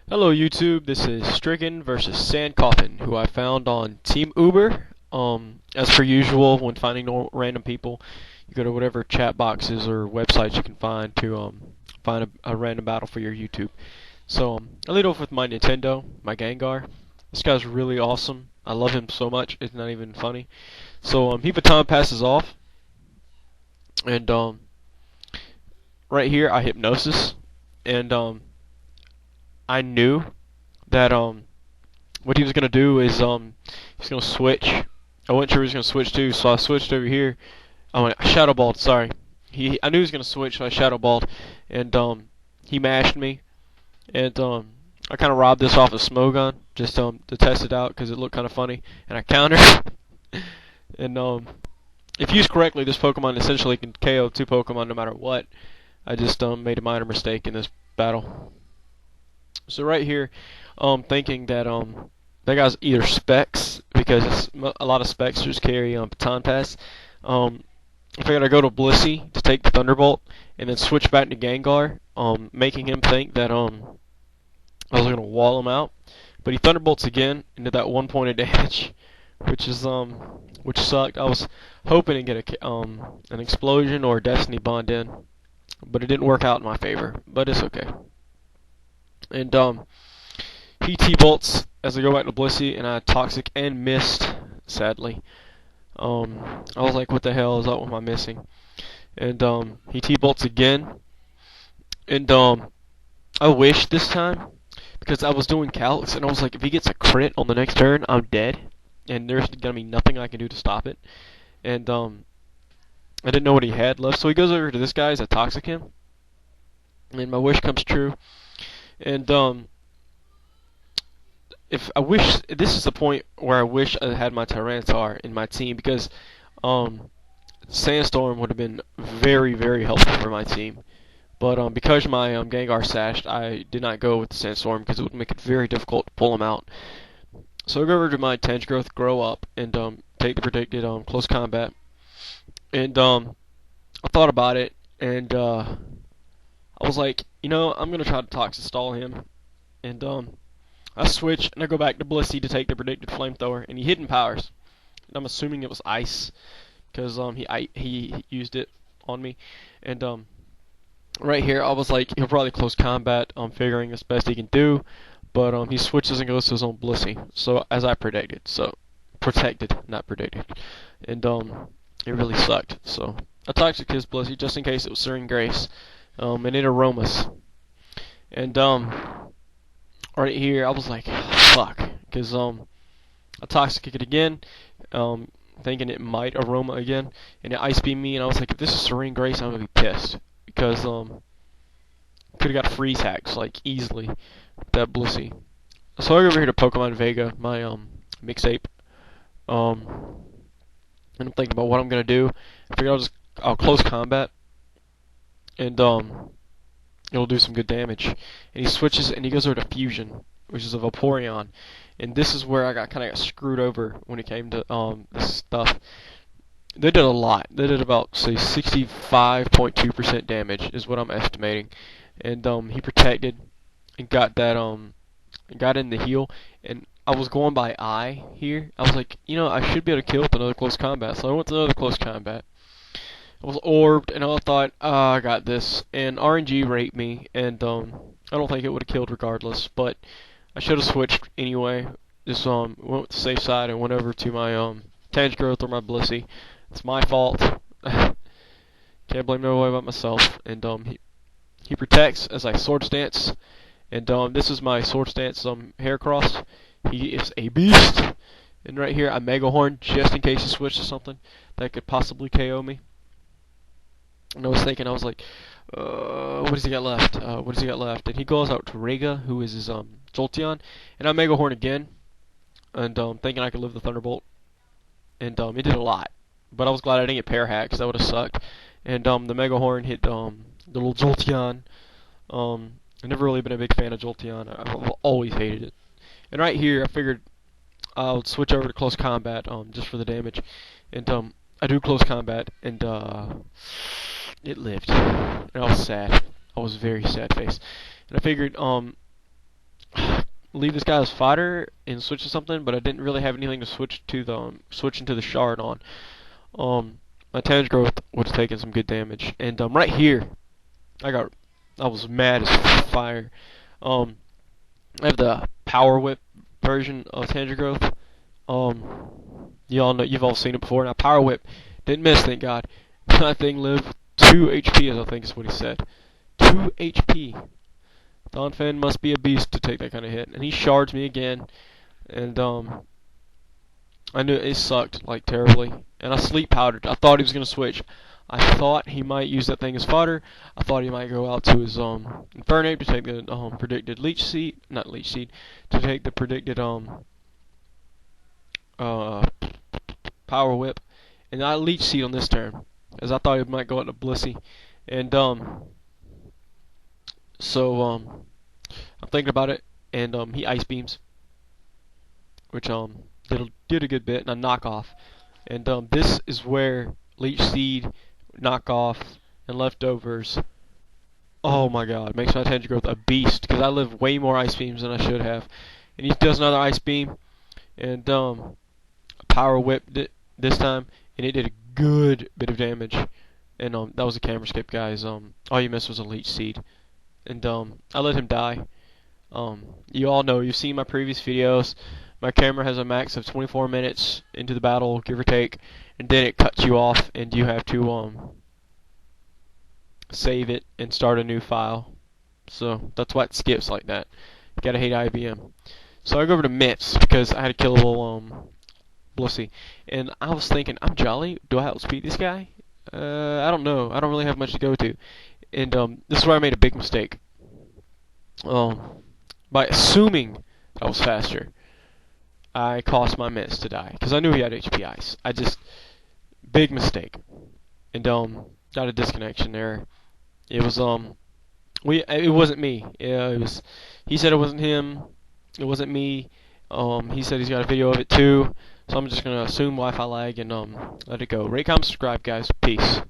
Hello YouTube, this is Stricken versus Sand Coffin, who I found on Team Uber. As per usual, when finding random people, you go to whatever chat boxes or websites you can find to find a random battle for your YouTube. So I lead off with my Nintendo, my Gengar. This guy's really awesome. I love him so much, it's not even funny. So he baton passes off, and right here I hypnosis, and I knew that what he was gonna do is he's gonna switch. I wasn't sure he was gonna switch to, so I switched over here. I went shadow balled. Sorry, I knew he was gonna switch, so I shadow balled, and he mashed me, and I kind of robbed this off a Smogon just to test it out because it looked kind of funny, and I countered. And if used correctly, this Pokemon essentially can KO two Pokemon no matter what. I just made a minor mistake in this battle. So right here, thinking that that guy's either specs because a lot of specsters carry baton pass. I figured I'd go to Blissey to take the Thunderbolt and then switch back to Gengar, making him think that I was gonna wall him out. But he Thunderbolts again into that 1 point of damage, which sucked. I was hoping to get an explosion or a Destiny Bond in, but it didn't work out in my favor. But it's okay. And he T-bolts as I go back to Blissey, and I Toxic and missed, sadly. I was like, what the hell is up with my missing? And he T-bolts again. And I wish this time, because I was doing calcs, and I was like, if he gets a crit on the next turn, I'm dead. And there's going to be nothing I can do to stop it. And I didn't know what he had left, so he goes over to this guy as I Toxic him. And my wish comes true. And if I wish, this is the point where I wish I had my Tyranitar in my team, because Sandstorm would have been very, very helpful for my team. But because my Gengar sashed, I did not go with the Sandstorm because it would make it very difficult to pull him out. So I go over to my Tenge Growth, grow up, and take the predicted close combat. And I thought about it, and I was like, you know, I'm gonna try to Toxic stall him, and I switch and I go back to Blissey to take the predicted flamethrower, and he hidden powers. And I'm assuming it was ice, because he used it on me, and right here I was like, he'll probably close combat, figuring as best he can do, but he switches and goes to his own Blissey, so as I predicted, protected, not predicted, and it really sucked. So I Toxic his Blissey just in case it was Serene Grace. And it aromas. And right here I was like, fuck, because I Toxic it again, thinking it might aroma again, and it Ice Beam me, and I was like, if this is Serene Grace, I'm gonna be pissed, because could have got freeze hacks like easily with that Blissey. So I go over here to Pokemon Vega, my mixtape, and I'm thinking about what I'm gonna do. I figured I'll close combat, and it'll do some good damage. And he switches and he goes over to Fusion, which is a Vaporeon. And this is where I kind of got screwed over when it came to this stuff. They did a lot. They did about, say, 65.2% damage is what I'm estimating. And he protected and got that got in the heal. And I was going by eye here. I was like, you know, I should be able to kill with another close combat. So I went to another close combat. I was orbed, and I thought, I got this. And RNG raped me, and I don't think it would have killed regardless, but I should have switched anyway. Just went with the safe side and went over to my Tenge Growth or my Blissey. It's my fault. Can't blame nobody but myself. And he protects as I Sword Stance, and this is my Sword Stance Heracross. He is a beast. And right here I Mega Horn just in case he switched to something that could possibly KO me. And I was thinking, I was like, what does he got left? What does he got left? And he goes out to Rega, who is his Jolteon, and I Mega Horn again, and thinking I could live the Thunderbolt, and it did a lot. But I was glad I didn't get Pair Hack, because that would have sucked. And the Mega Horn hit the little Jolteon. I've never really been a big fan of Jolteon. I've always hated it. And right here, I figured I would switch over to close combat, just for the damage, and I do close combat, and it lived. And I was sad. I was very sad face. And I figured, leave this guy as fodder and switch to something, but I didn't really have anything to switch to the switch into the shard on. My tangent growth would have taken some good damage, and right here, I was mad as fire. I have the power whip version of tangent growth. You all know, you've all seen it before. Now power whip didn't miss, thank God. That thing lived 2 HP, as I think is what he said. 2 HP. Donphan must be a beast to take that kind of hit, and he shards me again, and I knew it sucked like terribly, and I sleep powdered. I thought he was gonna switch. I thought he might use that thing as fodder. I thought he might go out to his Infernape to take the predicted leech seed, not leech seed, to take the predicted power whip, and I leech seed on this turn, as I thought he might go out to Blissey, and so I'm thinking about it, and he ice beams, which did a good bit, and a knockoff, and this is where leech seed, knockoff, and leftovers. Oh my God, makes my tangent growth a beast, because I live way more ice beams than I should have, and he does another ice beam, and power whipped it this time, and it did a good bit of damage, and that was a camera skip, guys. All you missed was a leech seed, and I let him die. You all know, you've seen my previous videos. My camera has a max of 24 minutes into the battle, give or take, and then it cuts you off, and you have to save it and start a new file. So that's why it skips like that. You gotta hate IBM. So I go over to Mence because I had to kill a little Blissey, and I was thinking, I'm jolly. Do I outspeed this guy? I don't know. I don't really have much to go to, and this is where I made a big mistake. By assuming I was faster, I caused my Mence to die because I knew he had HP ice. Big mistake, and got a disconnection there. It was it wasn't me. It was. He said it wasn't him. It wasn't me. He said he's got a video of it too. So I'm just gonna assume Wi-Fi lag and let it go. Rate, comment, subscribe, guys. Peace.